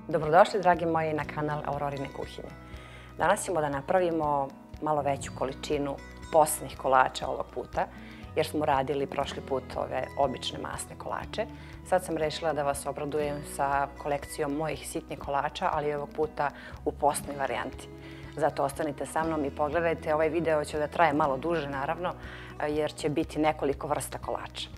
Dobrodošli, dragi moji, na kanal Aurorine kuhinje. Danas ćemo da napravimo malo veću količinu posnih kolača ovog puta, jer smo radili prošli put ove obične masne kolače. Sad sam rešila da vas obradujem sa kolekcijom mojih sitnih kolača, ali ovog puta u posnoj varijanti. Zato ostanite sa mnom i pogledajte. Ovaj video će da traje malo duže, naravno, jer će biti nekoliko vrsta kolača.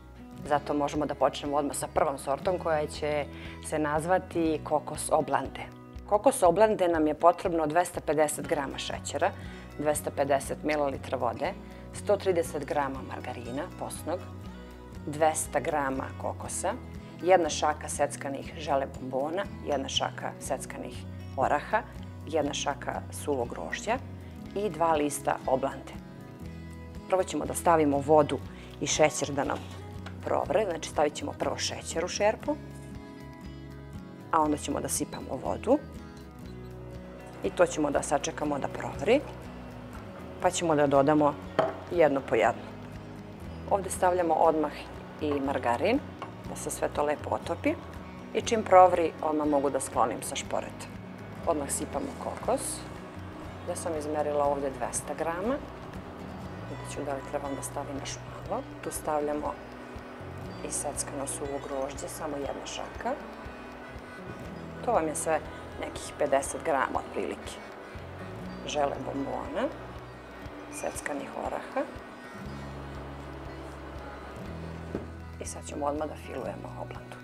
Zato možemo da počnemo odmah sa prvom sortom koja će se nazvati kokos oblande. Kokos oblande nam je potrebno 250 g šećera, 250 ml vode, 130 g margarina posnog, 200 g kokosa, 1 šaka seckanih žele bombona, 1 šaka seckanih oraha, 1 šaka suvog grožđa i 2 lista oblande. Prvo ćemo da stavimo vodu i šećer da nam provre, znači stavit ćemo prvo šećer u šerpu, a onda ćemo da sipamo vodu i to ćemo da sačekamo da provri, pa ćemo da dodamo jedno po jedno. Ovde stavljamo odmah i margarin, da se sve to lepo otopi i čim provri odmah mogu da sklonim sa šporeta. Odmah sipamo kokos, ja sam izmerila ovde 200 g, vidjet ću da li trebam da stavim još malo. Tu stavljamo i seckano suvo grožđe, samo 1 šaka. To vam je sve nekih 50 g otprilike. Žele bombona, seckanih oraha. I sad ćemo odmah da filujemo oblandu.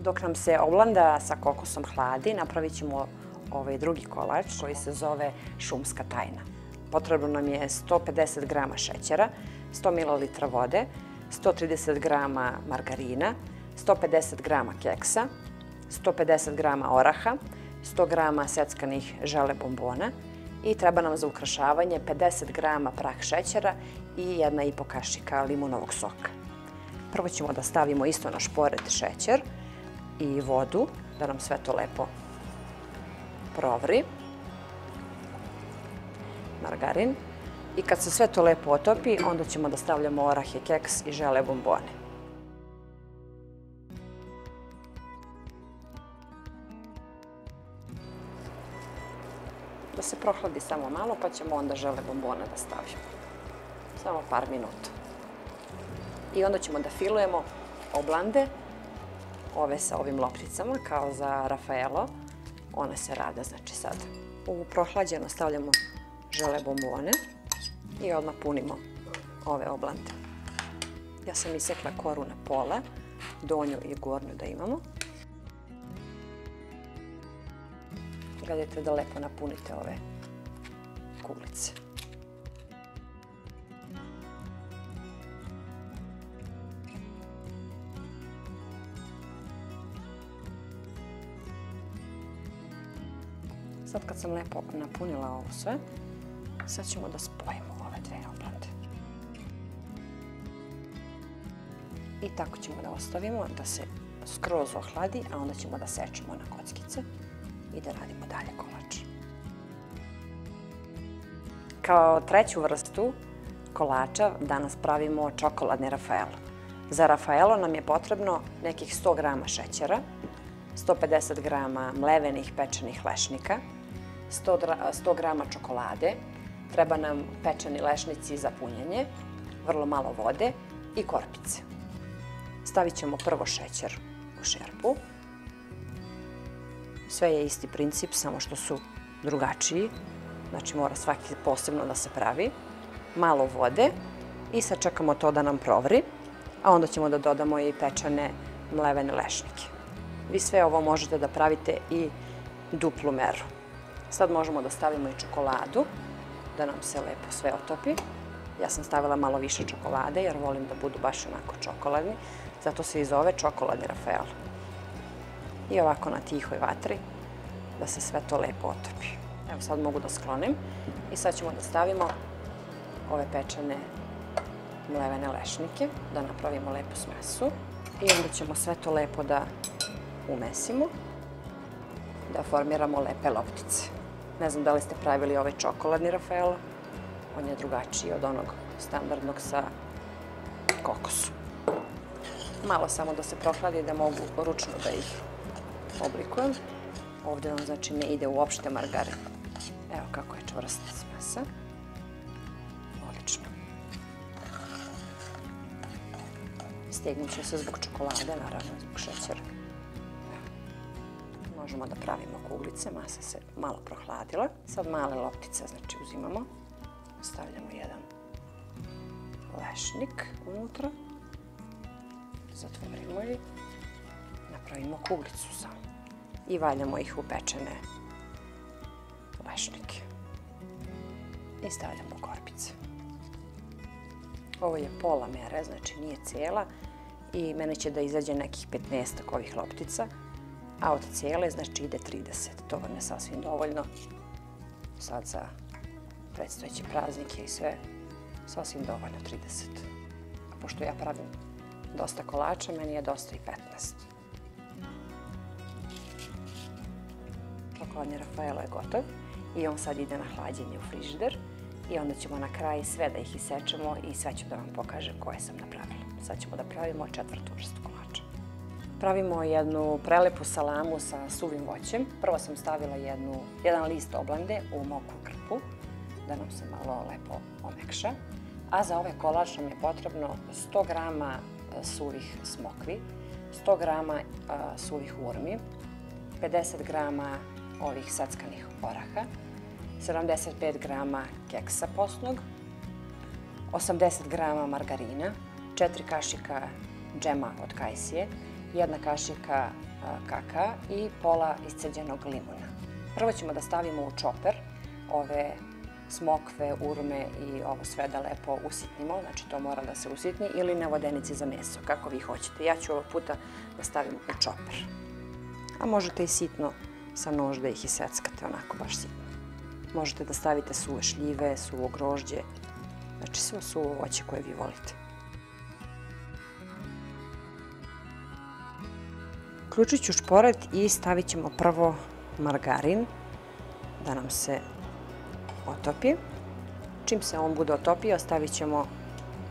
Dok nam se oblanda sa kokosom hladi, napravit ćemo ovaj drugi kolač koji se zove šumska tajna. Potrebno nam je 150 g šećera, 100 ml vode, 130 g margarina, 150 g keksa, 150 g oraha, 100 g seckanih žele bombona i treba nam za ukrašavanje 50 g prah šećera i 1,5 kašika limunovog soka. Prvo ćemo da stavimo isto na šporet šećer i vodu, da nam sve to lepo provri, margarin. I kad se sve to lepo otopi, onda ćemo da stavljamo orahe, keks i žele bombone. Da se prohladi samo malo, pa ćemo onda žele bombone da stavimo. Samo par minuta. I onda ćemo da filujemo oblande, ove sa ovim lopticama, kao za Rafaelo. One se rade, znači sad. U prohlađeno stavljamo žele bombone i odmah punimo ove oblande. Ja sam isekla koru na pola, donju i gornju da imamo. Gledajte da lepo napunite ove kuglice. Sad kad sam lepo napunila ovo sve, sad ćemo da spojimo ove dve oblande. I tako ćemo da ostavimo da se skroz ohladi, a onda ćemo da sečemo na kockice i da radimo dalje kolač. Kao treću vrstu kolača danas pravimo čokoladni Rafaelo. Za Rafaelo nam je potrebno nekih 100 g šećera, 150 g mlevenih pečenih lešnika, 100 g čokolade, treba nam pečeni lešnici za punjenje, vrlo malo vode i korpice. Stavit ćemo prvo šećer u šerpu. Sve je isti princip, samo što su drugačiji. Znači mora svaki posebno da se pravi. Malo vode i sad čekamo to da nam provri, a onda ćemo da dodamo i pečene mlevene lešnike. Vi sve ovo možete da pravite i duplu meru. Sad možemo da stavimo i čokoladu, da nam se lepo sve otopi. Ja sam stavila malo više čokolade jer volim da budu baš onako čokoladni, zato se i zove čokoladni Rafaelo. I ovako na tihoj vatri da se sve to lepo otopi. Evo sad mogu da sklonim i sad ćemo da stavimo ove pečene mlevene lešnike, da napravimo lepu smesu. I onda ćemo sve to lepo da umesimo, da formiramo lepe loptice. Ne znam da li ste pravili ovaj čokoladni Rafaelo, on je drugačiji od onog standardnog sa kokosom. Malo samo da se prohladi da mogu ručno da ih oblikujem. Ovde vam znači ne ide uopšte margarin. Evo kako je čvrsta smesa. Odlično. Stegnut će se zbog čokolade, naravno zbog šećera. Možemo da pravimo kuglice, masa se malo prohladila. Sad male loptice znači uzimamo. Stavljamo jedan lešnik unutra. Zatvorimo i napravimo kuglicu samo. I valjamo ih u pečene lešnike. I stavljamo u korpice. Ovo je pola mere, znači nije cijela. I mene će da izađe nekih 15 ovih loptica. A od cijele znači ide 30. To vam je sasvim dovoljno. Sad za predstojeće praznike i sve, sasvim dovoljno 30. A pošto ja pravim dosta kolača, meni je dosta i 15. Čokoladni Rafaelo je gotov i on sad ide na hlađenje u frižider i onda ćemo na kraj sve da ih isečemo i sve ću da vam pokažem koje sam napravila. Sad ćemo da pravimo 4. vrstu kolača. Pravimo jednu prelepu salamu sa suvim voćem. Prvo sam stavila jedan list oblande u mokru krpu da nam se malo lepo omekša. A za ovaj kolač nam je potrebno 100 grama suvih smokvi, 100 grama suvih urmi, 50 grama ovih sackanih oraha, 75 grama keksa postnog, 80 grama margarina, 4 kašika džema od kajsije, 1 kašika kakaa i pola isceđenog limuna. Prvo ćemo da stavimo u čoper ove smokve, urme i ovo sve da lepo usitnimo, znači to mora da se usitni, ili na vodenici za meso, kako vi hoćete. Ja ću ovog puta da stavim u čoper. A možete i sitno sa nož da ih iseckate, onako baš sitno. Možete da stavite suve šljive, suvo grožđe, znači sve suvo voće koje vi volite. Uključit ću šporet i stavit ćemo prvo margarin da nam se otopi. Čim se on bude otopio, stavit ćemo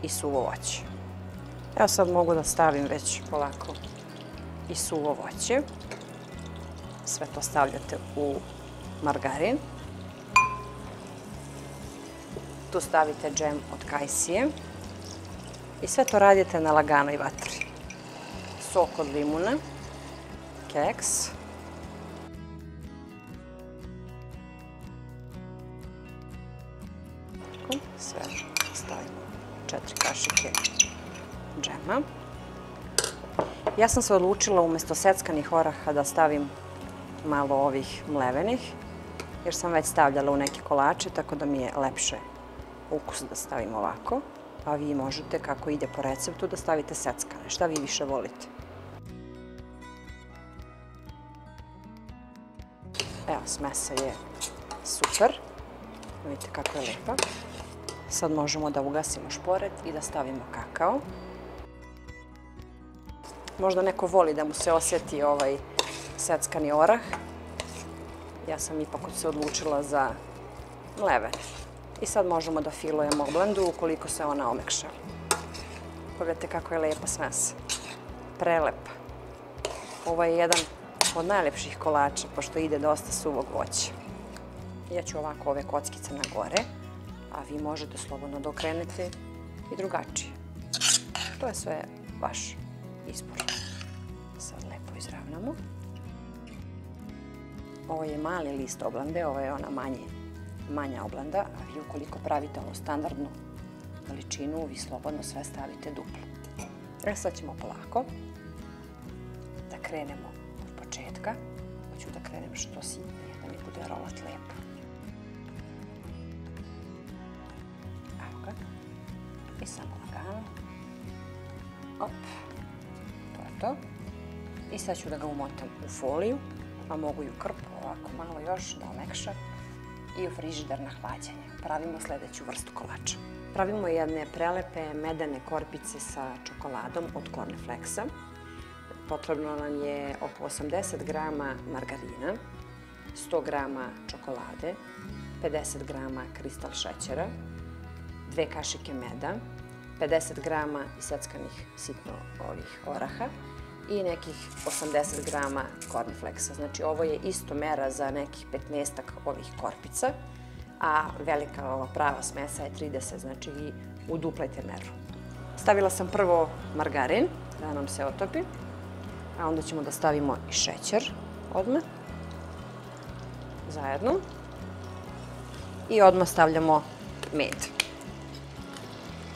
i suvo voće. Evo sad mogu da stavim već polako i suvo voće. Sve to stavljate u margarin. Tu stavite džem od kajsije. I sve to radite na laganoj vatri. Sok od limuna, keks. Sve stavimo 4 kašike džema. Ja sam se odlučila umjesto seckanih oraha da stavim malo ovih mlevenih, jer sam već stavljala u neke kolače, tako da mi je lepše ukus da stavim ovako. A vi možete, kako ide po receptu, da stavite seckane, šta vi više volite. Evo, smesa je super. Vidite kako je lepa. Sad možemo da ugasimo šporet i da stavimo kakao. Možda neko voli da mu se osjeti ovaj seckani orah. Ja sam ipak se odlučila za mleven. I sad možemo da filujemo oblandu ukoliko se ona omekša. Pogledajte kako je lepa smesa. Prelepa. Ovo je jedan od najlepših kolača, pošto ide dosta suvog voća. Ja ću ovako ove kockice na gore, a vi možete slobodno da okrenete i drugačije. To je sve vaš izbor. Sad lepo izravnamo. Ovo je mali list oblande, ovo je ona manja oblanda, a vi ukoliko pravite onu standardnu veličinu, vi slobodno sve stavite duplo. Sad ćemo polako da krenemo od početka. Hoću da krenem što sitnije, da mi bude rolat lepo. Evo ga. I samo lagano. Op. To je to. I sad ću da ga umotam u foliju, a mogu i u krpu, ovako malo još da omekša, i u frižider na hlađenje. Pravimo sljedeću vrstu kolača. Pravimo jedne prelepe medene korpice sa čokoladom od Cornflakesa. potrebno nam je oko 80 grama margarina, 100 grama čokolade, 50 grama kristal šećera, 2 kašike meda, 50 grama iseckanih sitno oraha i nekih 80 grama cornflakesa. Znači ovo je isto mera za nekih 15-ak ovih korpica, a velika ova prava smesa je 30, znači vi uduplajte meru. Stavila sam prvo margarin da nam se otopi, a onda ćemo da stavimo i šećer odmah zajedno i odmah stavljamo med.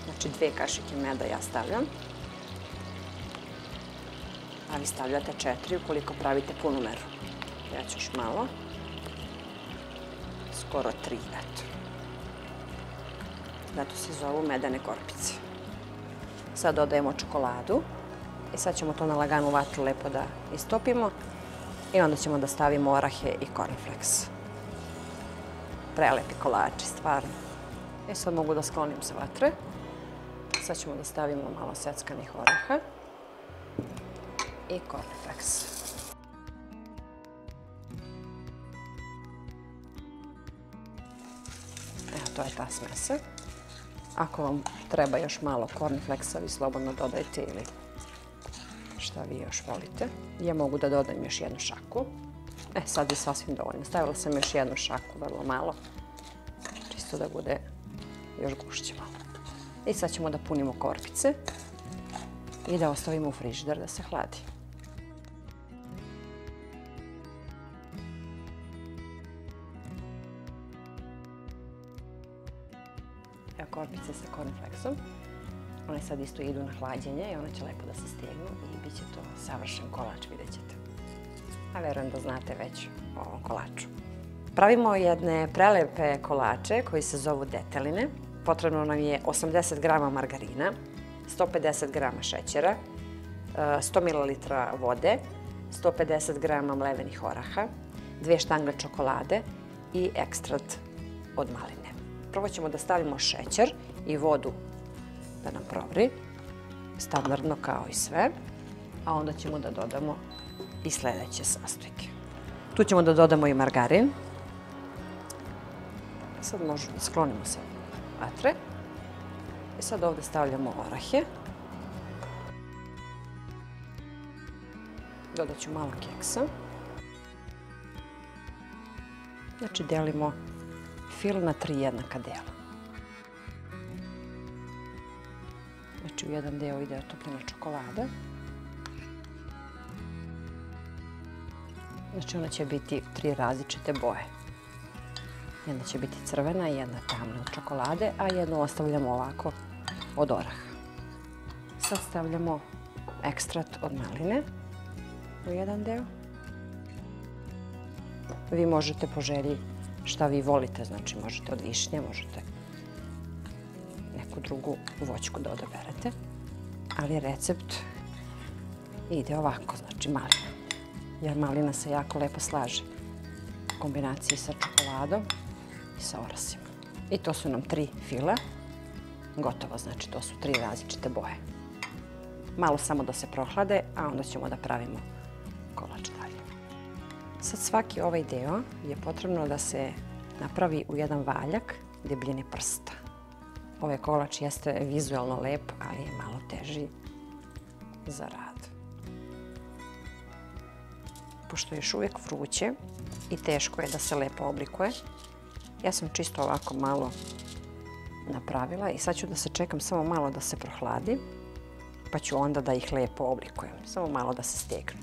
Znači 2 kašike meda ja stavljam, a vi stavljate 4 ukoliko pravite punu meru. Ja ću još malo, skoro 3, eto. Zato se zovu medene korpice. Sad dodajemo čokoladu i sad ćemo to na laganu vatru lepo da istopimo i onda ćemo da stavimo orahe i cornflakes. Prelepi kolači, stvarno. Sad mogu da sklonim sa vatre. Sad ćemo da stavimo malo seckanih oraha i cornflakes. Evo, to je ta smesa. Ako vam treba još malo cornflakesa, vi slobodno dodajte ili šta vi još volite. Ja mogu da dodam još jednu šaku. Sad je sasvim dovoljno. Stavila sam još jednu šaku, vrlo malo, čisto da bude još gušće malo. I sad ćemo da punimo korpice i da ostavimo u frižider da se hladi. Evo korpice sa cornflakesom. One sad isto idu na hlađenje i one će lepo da se stegnu i bit će to savršen kolač, vidjet ćete. A verujem da znate već o ovom kolaču. Pravimo jedne prelepe kolače koji se zovu deteline. Potrebno nam je 80 grama margarina, 150 grama šećera, 100 ml vode, 150 grama mlevenih oraha, 2 štangle čokolade i ekstrat od maline. Prvo ćemo da stavimo šećer i vodu da nam provri, standardno kao i sve, a onda ćemo da dodamo i sledeće sastojke. Tu ćemo da dodamo i margarin. Sad možemo da sklonimo sa vatre. I sad ovde stavljamo orahe. Dodat ću malo keksa. Znači delimo fil na 3 jednaka dela. Znači u jedan deo ide otopljena čokolada. Znači ona će biti 3 različite boje. Jedna će biti crvena, jedna tamna od čokolade, a jednu ostavljamo ovako od oraha. Sad stavljamo ekstrat od maline u jedan deo. Vi možete po želji šta vi volite, znači možete od višnje, možete neku drugu voćku da odaberete, ali recept ide ovako, znači malina. Jer malina se jako lepo slaže u kombinaciji sa čokoladom i sa orasima. I to su nam 3 fila. Gotovo, znači to su 3 različite boje. Malo samo da se prohlade, a onda ćemo da pravimo kolač dalje. Sad svaki ovaj deo je potrebno da se napravi u jedan valjak debljine prsta. Ovaj kolač jeste vizualno lep, ali je malo teži za rad. Pošto je još uvijek vruće i teško je da se lepo oblikuje, ja sam čisto ovako malo napravila i sad ću da se čekam samo malo da se prohladi, pa ću onda da ih lepo oblikujem, samo malo da se stegnu.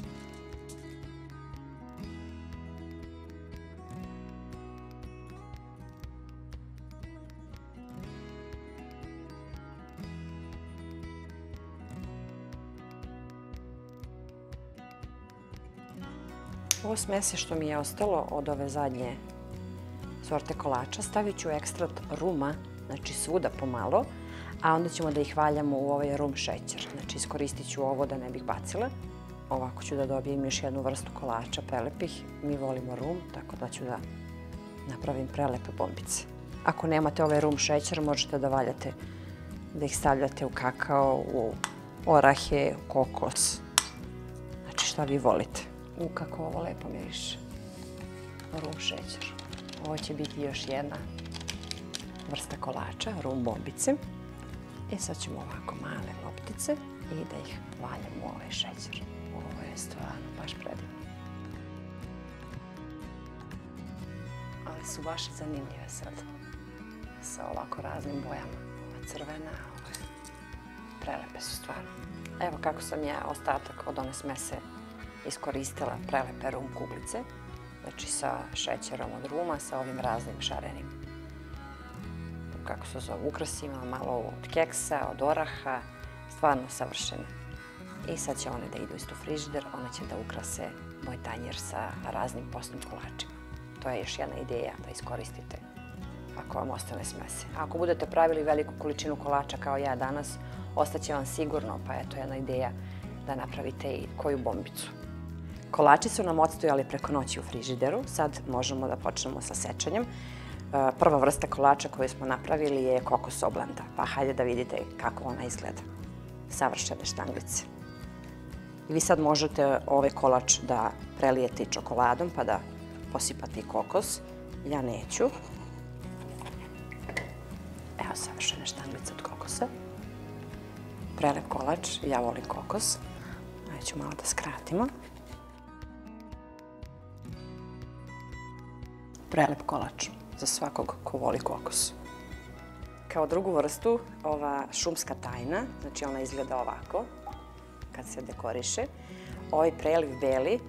Ovo smese što mi je ostalo od ove zadnje sorte kolača stavit ću ekstrat ruma, znači svuda pomalo, a onda ćemo da ih valjamo u ovaj rum šećer. Znači iskoristit ću ovo da ne bih bacila. Ovako ću da dobijem još jednu vrstu kolača prelepih. Mi volimo rum, tako da ću da napravim prelepe bombice. Ako nemate ovaj rum šećer, možete da valjate, da ih stavljate u kakao, u orahe, u kokos. šta vi volite. Kako ovo lepo miriše. Rum šećer. Ovo će biti još jedna vrsta kolača, rum bombice. I sad ćemo ovako male loptice i da ih valjamo u ovaj šećer. Ovo je stvarno baš predivno. Ali su baš zanimljive sad. Sa ovako raznim bojama. Ova crvena, ove prelepe su stvarno. Evo kako sam ja ostatak od one smese iskoristila prelepe rum kuglice. Znači sa šećerom od ruma, sa ovim raznim šarenim, kako se zove, ukrasima, malo od keksa, od oraha, stvarno savršene. I sad će one da idu isto u frižider, one će da ukrase moj tanjir sa raznim postnim kolačima. To je još jedna ideja da iskoristite ako vam ostane smese. Ako budete pravili veliku količinu kolača kao ja danas, ostaće vam sigurno, pa eto jedna ideja da napravite i koju bombicu. Kolači su nam odstojali preko noći u frižideru, sad možemo da počnemo sa sečanjem. Prva vrsta kolača koju smo napravili je kokos oblanda, pa hajde da vidite kako ona izgleda. Savršene štanglice. I vi sad možete ovaj kolač da prelijete i čokoladom pa da posipate i kokos. Ja neću. Evo savršene štanglice od kokosa. Prelep kolač, ja volim kokos. Neću malo da skratimo. Prelep kolač za svakog ko voli kokos. Kao drugu vrstu, ova šumska tajna, znači ona izgleda ovako kad se dekoriše. Ovaj preliv beli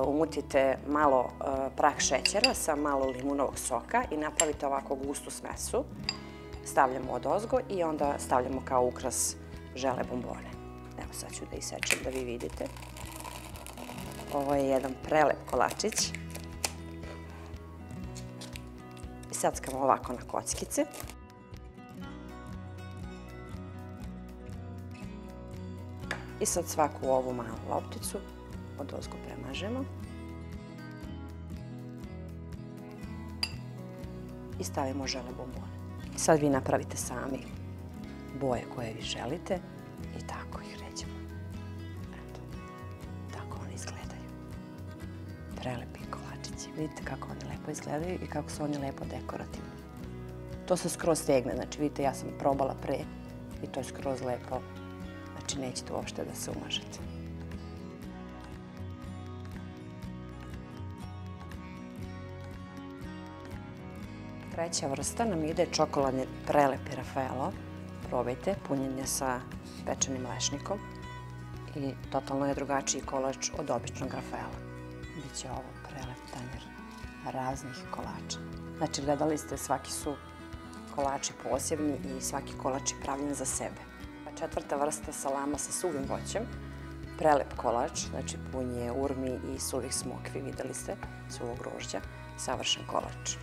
umutite malo prah šećera sa malo limunovog soka i napravite ovako gustu smesu. Stavljamo odozgo i onda stavljamo kao ukras žele bombone. Evo sad ću da isečem da vi vidite. Ovo je jedan prelep kolačić. I sackamo ovako na kockice. I sad svaku ovu malu lopticu odozgo premažemo. I stavimo žele bombone. Sad vi napravite sami boje koje vi želite i tako ih ređemo. Eto, tako oni izgledaju. Prelepi kolačići. Vidite kako oni lepo izgledaju i kako su oni lepo dekorativni. To se skroz stegne, znači vidite ja sam probala pre i to je skroz lepo. Znači nećete uopšte da se umažete. Treća vrsta nam ide čokoladni prelepi Rafaelo. Probajte, punjen je sa pečenim lešnikom i totalno je drugačiji kolač od običnog Rafaela. Biće ovo prelep tanjir raznih kolača. Znači gledali ste, svaki su kolači posebni i svaki kolač je pravljen za sebe. Četvrta vrsta salama sa suvim voćem. Prelep kolač, znači pun je urmi i suvih smokvi, videli ste, suvog grožđa, savršen kolač.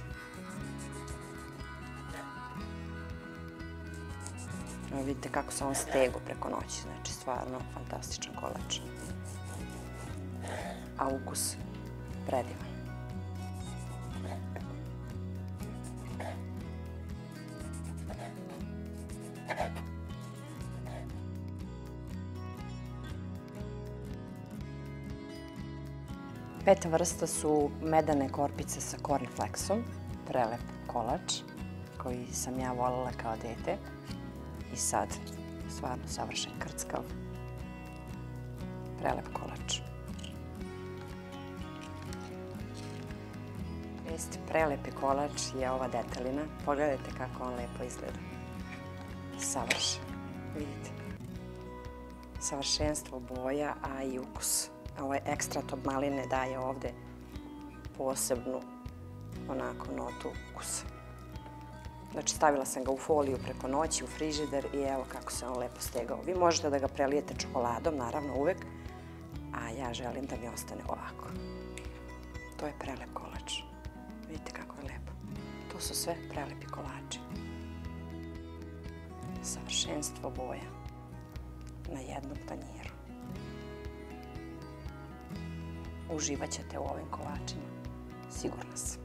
Vidite kako se on stego preko noći, znači stvarno fantastičan kolač. A ukus predivan. Peta vrsta su medane korpice sa cornflakesom. Prelep kolač koji sam ja voljela kao dete. I sad stvarno savršen krckav. Prelep kolač. Isti prelepi kolač je ova detelina. Pogledajte kako on lepo izgleda. Savršen. Vidite. Savršenstvo boja, a i ukus. Ovaj ekstrat od maline daje ovde posebnu onako notu ukusa. Znači stavila sam ga u foliju preko noći, u frižider i evo kako se on lepo stegao. Vi možete da ga prelijete čokoladom, naravno uvek, a ja želim da mi ostane ovako. To je prelep kolač. Vidite kako je lepo. To su sve prelepi kolači. Savršenstvo boja na jednom tanjiru. Uživat ćete u ovim kolačima, sigurna sam.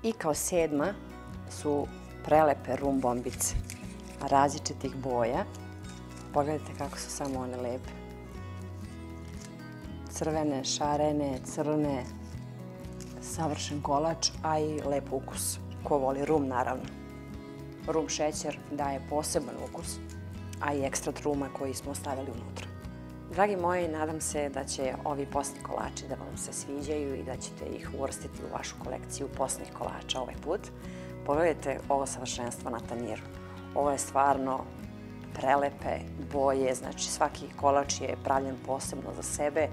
I kao sedma su prelepe rum bombice različitih boja. Pogledajte kako su samo one lepe. crvene, šarene, crne, savršen kolač, a i lep ukus. Ko voli rum, naravno. Rum šećer daje poseban ukus, a i ekstrat ruma koji smo stavili unutra. Dragi moji, nadam se da će ovi posni kolači da vam se sviđaju i da ćete ih uvrstiti u vašu kolekciju posnih kolača ovaj put. Pogledajte ovo savršenstvo na tanjiru. Ovo je stvarno prelepe boje, znači svaki kolač je pravljen posebno za sebe,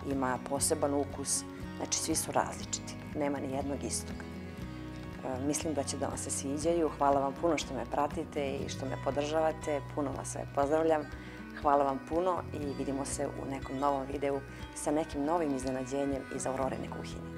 ima poseban ukus, znači svi su različiti, nema ni jednog istog. Mislim da će da vam se sviđaju. Hvala vam puno što me pratite i što me podržavate. Puno vas sve pozdravljam. Hvala vam puno i vidimo se u nekom novom videu sa nekim novim iznenađenjem iz Aurorine kuhinje.